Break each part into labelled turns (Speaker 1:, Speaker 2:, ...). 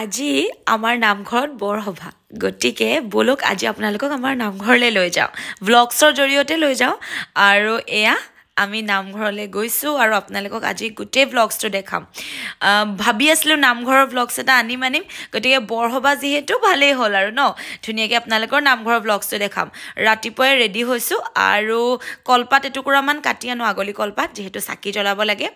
Speaker 1: আজি আমাৰ নামঘৰত বৰসভা গতিকে বলক আজি আপোনালোকক আমাৰ নামঘৰলৈ লৈ যাওঁ ব্লগছৰ জৰিয়তে লৈ যাওঁ আৰু এয়া আমি নামঘৰলৈ গৈছো আৰু আপোনালোকক আজি গোটেই ব্লগছটো দেখাম ভাবি আছিলো নামঘৰৰ ব্লগছ এটা আনিম গতিকে বৰসভা যেহেতু ভালেই হ'ল আৰু ন ধুনীয়াকৈ আপোনালোকৰ নামঘৰৰ ব্লগছটো দেখাম ৰাতিপুৱাই ৰেডি হৈছো আৰু কলপাত এটুকুৰামান কাটি আনো আগলি কলপাত যেহেতু চাকি জ্বলাব লাগে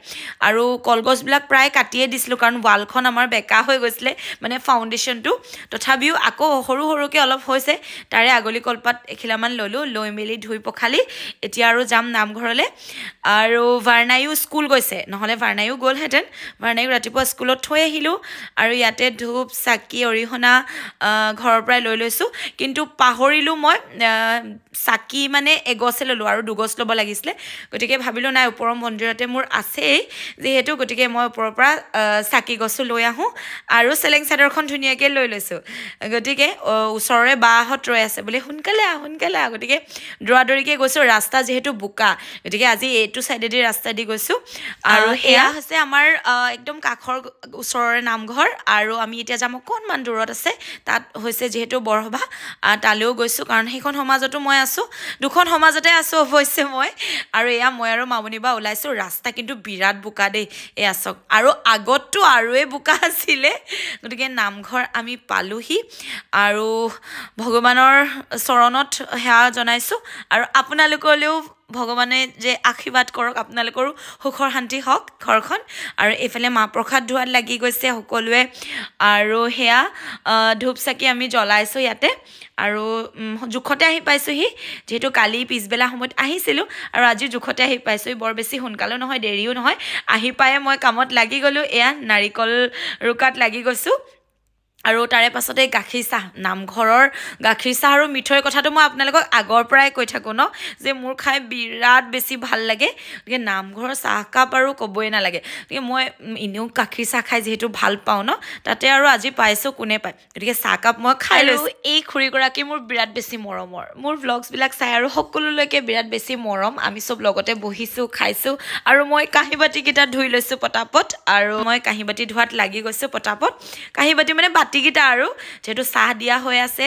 Speaker 1: আৰু কলগছবিলাক প্ৰায় কাটিয়ে দিছিলো কাৰণ ৱালখন আমাৰ বেকা হৈ গৈছিলে মানে ফাউণ্ডেশ্যনটো তথাপিও আকৌ সৰু সৰুকৈ অলপ হৈছে তাৰে আগলি কলপাত এখিলামান ললো লৈ মেলি ধুই পখালি এতিয়া আৰু যাম নামঘৰলৈ আৰু ভাৰ্ণায়ু স্কুল গৈছে নহলে ভাৰ্ণায়ু গ'লহেঁতেন ভাৰ্ণায়ু ৰাতিপুৱা স্কুলত থৈ আহিলো আৰু ইয়াতে ধূপ চাকি অৰিহণা ঘৰৰ পৰাই লৈ লৈছো কিন্তু পাহৰিলো মই চাকি মানে এগছে ললো আৰু দুগছ ল'ব লাগিছিলে গতিকে ভাবিলো নাই ওপৰৰ মন্দিৰতে মোৰ আছেই যেহেতু গতিকে মই ওপৰৰ পৰা চাকি গছো লৈ আহো আৰু চেলেং চাদৰখন ধুনীয়াকৈ লৈ লৈছো গতিকে ওচৰৰে বাহঁত ৰৈ আছে বুলি সোনকালে আহ গতিকে দৌৰাদৌৰিকৈ গৈছো ৰাস্তা যেহেতু বোকা গতিকে আজি এইটো চাইডেদি ৰাস্তা দি গৈছো আৰু এয়া হৈছে আমাৰ একদম কাষৰ ওচৰৰে নামঘৰ আৰু আমি এতিয়া যাম অকণমান দূৰত আছে তাত হৈছে যিহেতু বৰসভা তালৈও গৈছো কাৰণ সেইখন সমাজতো মই আছো দুখন সমাজতে আছো অৱশ্যে মই আৰু এয়া মই আৰু মামনি বা ওলাইছো ৰাস্তা কিন্তু বিৰাট বোকা দেই এয়া চাওক আৰু আগততো আৰুৱে বোকা আছিলে গতিকে নামঘৰ আমি পালোহি আৰু ভগৱানৰ চৰণত সেৱা জনাইছো আৰু আপোনালোকলৈও ভগৱানে যে আশীৰ্বাদ কৰক আপোনালোকৰো সুখৰ শান্তি হওক ঘৰখন আৰু এইফালে মাহ প্ৰসাদ ধোৱাত লাগি গৈছে সকলোৱে আৰু সেয়া ধূপ চাকি আমি জ্বলাইছোঁ ইয়াতে আৰু জোখতে আহি পাইছোঁহি যিহেতু কালি পিছবেলা সময়ত আহিছিলোঁ আৰু আজি জোখতে আহি পাইছোঁহি বৰ বেছি সোনকালেও নহয় দেৰিও নহয় আহি পায়ে মই কামত লাগি গ'লোঁ এয়া নাৰিকল ৰুকাত লাগি গৈছোঁ আৰু তাৰে পাছতে গাখীৰ চাহ নামঘৰৰ গাখীৰ চাহ আৰু মিঠৈৰ কথাটো মই আপোনালোকক আগৰ পৰাই কৈ থাকোঁ ন যে মোৰ খাই বিৰাট বেছি ভাল লাগে গতিকে নামঘৰৰ চাহকাপ আৰু ক'বই নালাগে গতিকে মই এনেও গাখীৰ চাহ খাই যিহেতু ভাল পাওঁ ন তাতে আৰু আজি পাইছোঁ কোনে পায় গতিকে চাহকাপ মই খাই লৈছোঁ এই খুৰীগৰাকী মোৰ বিৰাট বেছি মৰমৰ মোৰ ভ্লগছবিলাক চাই আৰু সকলোলৈকে বিৰাট বেছি মৰম আমি চব লগতে বহিছোঁ খাইছোঁ আৰু মই কাঁহী বাতিকেইটা ধুই লৈছোঁ পটাপট আৰু মই কাঁহী বাতি ধোৱাত লাগি গৈছোঁ পটাপট কাঁহী বাতি মানে বাতিকেইটা আৰু যেহেতু চাহ দিয়া হৈ আছে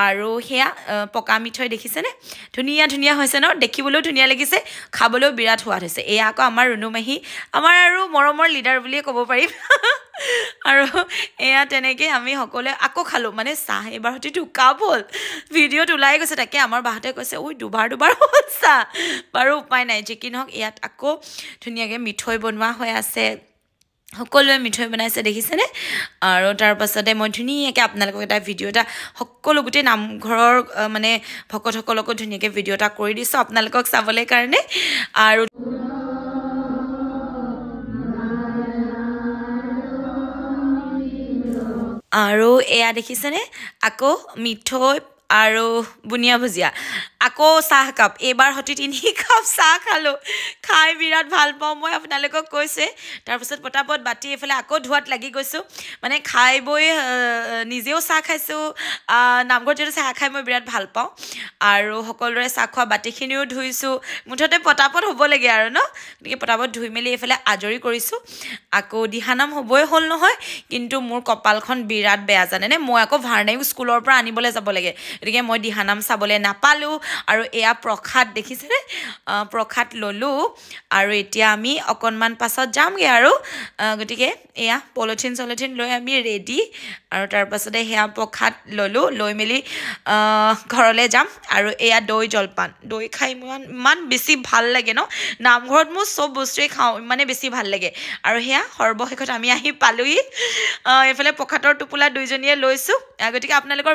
Speaker 1: আৰু সেয়া পকা মিঠৈ দেখিছেনে ধুনীয়া হৈছে ন দেখিবলৈও ধুনীয়া লাগিছে খাবলৈও বিৰাট সোৱাদ হৈছে এয়া আকৌ আমাৰ ৰুণুমাহী আমাৰ আৰু মৰমৰ লিডাৰ বুলিয়ে ক'ব পাৰিম আৰু এয়া তেনেকৈ আমি সকলোৱে আকৌ খালোঁ মানে চাহ এইবাৰ সৈতে দুকাপ হ'ল ভিডিঅ'ত ওলাই গৈছে তাকে আমাৰ বাহঁতে কৈছে ঐ দুবাৰ হ'ল চাহ বাৰু উপায় নাই যি কি নহওক ইয়াত আকৌ ধুনীয়াকৈ মিঠৈ বনোৱা হৈ আছে সকলোৱে মিঠৈ বনাইছে দেখিছেনে আৰু তাৰ পাছতে মই ধুনীয়াকৈ আপোনালোকক এটা ভিডিঅ' এটা সকলো গোটেই নামঘৰৰ মানে ভকতসকলকো ধুনীয়াকৈ ভিডিঅ' এটা কৰি দিছোঁ আপোনালোকক চাবলৈ কাৰণে আৰু এয়া দেখিছেনে আকৌ মিঠৈ আৰু বুনিয়া ভুজিয়া আকৌ চাহকাপ এইবাৰ সতি 3 কাপ চাহ খালোঁ খাই বিৰাট ভাল পাওঁ মই আপোনালোকক কৈছে তাৰপিছত পটাপট বাতি এইফালে আকৌ ধোৱাত লাগি গৈছোঁ মানে খাই বৈ নিজেও চাহ খাইছোঁ নামঘৰত যিহেতু চাহ খাই মই বিৰাট ভাল পাওঁ আৰু সকলোৰে চাহ খোৱা বাতিখিনিও ধুইছোঁ মুঠতে পটাপট হ'ব লাগে আৰু ন গতিকে পটাপট ধুই মেলি এইফালে আজৰি কৰিছোঁ আকৌ দিহানাম হ'বই হ'ল নহয় কিন্তু মোৰ কপালখন বিৰাট বেয়া জানেনে মই আকৌ ভাৰ্ণায়ু স্কুলৰ পৰা আনিবলৈ যাব লাগে গতিকে মই দিহানাম চাবলৈ নাপালোঁ আৰু এয়া প্ৰসাদ দেখিছেনে প্ৰসাদ ল'লোঁ আৰু এতিয়া আমি অকণমান পাছত যামগৈ আৰু গতিকে এয়া পলিথিন লৈ আমি ৰেডি আৰু তাৰ পাছতে সেয়া প্ৰসাদ ল'লোঁ লৈ মেলি ঘৰলৈ যাম আৰু এয়া দৈ জলপান দৈ খাই ইমান বেছি ভাল লাগে ন নামঘৰত মোৰ চব বস্তুৱেই খাওঁ ইমানে বেছি ভাল লাগে আৰু সেয়া সৰ্বশেষত আমি আহি পালোঁহি এইফালে প্ৰসাদৰ টোপোলা দুইজনীয়ে লৈছোঁ গতিকে আপোনালোকৰ